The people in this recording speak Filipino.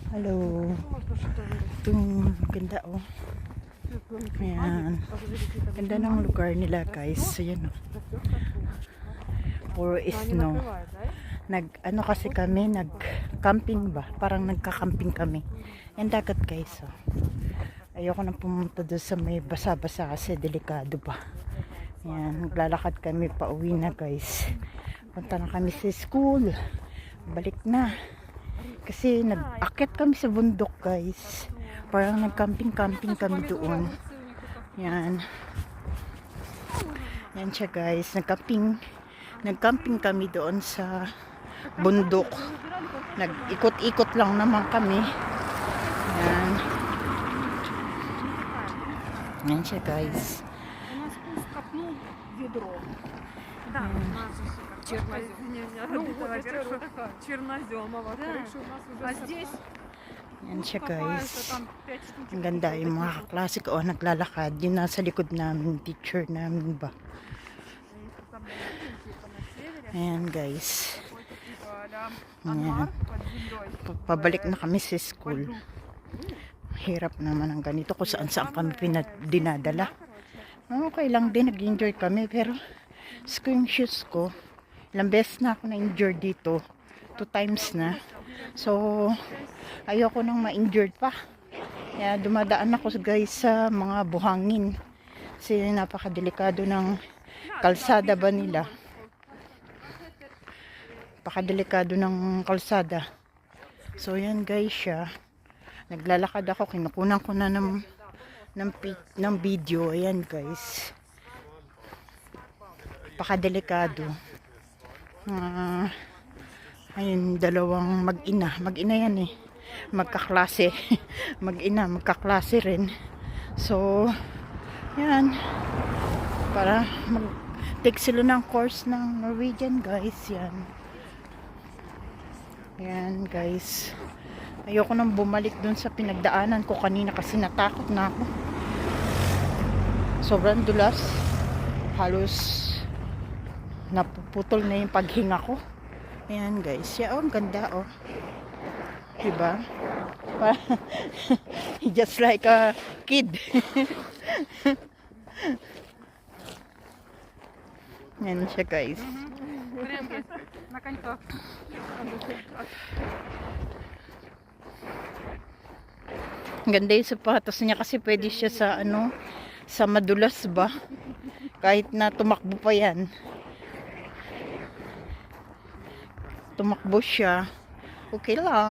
Hello. Itong ganda oh. Ayan. Ganda ng lugar nila guys. Ayan oh. Puro snow. Ano kasi kami, nag-camping ba? Parang nagka-camping kami. Yan dagat guys oh. Ayoko nang pumunta doon sa may basa-basa kasi delikado pa. Ayan, naglalakad kami pa uwi na guys. Punta na kami sa school. Balik na. Kasi nag-akit kami sa bundok guys. Parang nag-camping-camping kami doon. Yan. Yan siya guys. Nag-camping kami doon sa bundok. Nag-ikot-ikot lang naman kami. Yan. Yan siya guys. Да, у нас же черноземова крыша у нас уже. А здесь yan siya guys. Ang ganda yung mga kaklase ko naglalakad. Yun nasa likod namin, teacher namin ba. Ayan guys. Ayan. Pabalik na kami sa school. Hirap naman ang ganito kung saan kami dinadala. Okay lang din, nag-enjoy kami pero yung shoes ko, ilang beses na ako na-injured dito. 2 times na. So, ayoko nang ma-injured pa. Kaya dumadaan ako guys sa mga buhangin. Kasi napakadelikado ng kalsada ba nila. Napakadelikado ng kalsada. So, yan guys siya. Naglalakad ako. Kinukunan ko na ng video. Ayan guys. Napakadelikado. Ayun, dalawang mag-ina yan eh, magkaklase. Magkaklase rin. So yan, para mag-take sila ng course ng Norwegian guys. Yan guys, ayoko nang bumalik dun sa pinagdaanan ko kanina kasi natakot na ako. Sobrang dulas, halos napuputol na yung paghinga ko. Ayan guys. Yeah, oh, ang ganda oh. Diba? Just like a kid. Ayan siya guys. Ang ganda yung sapatos niya kasi pwede siya sa sa madulas ba? Kahit na tumakbo pa yan. Tumakbo siya, okay lang.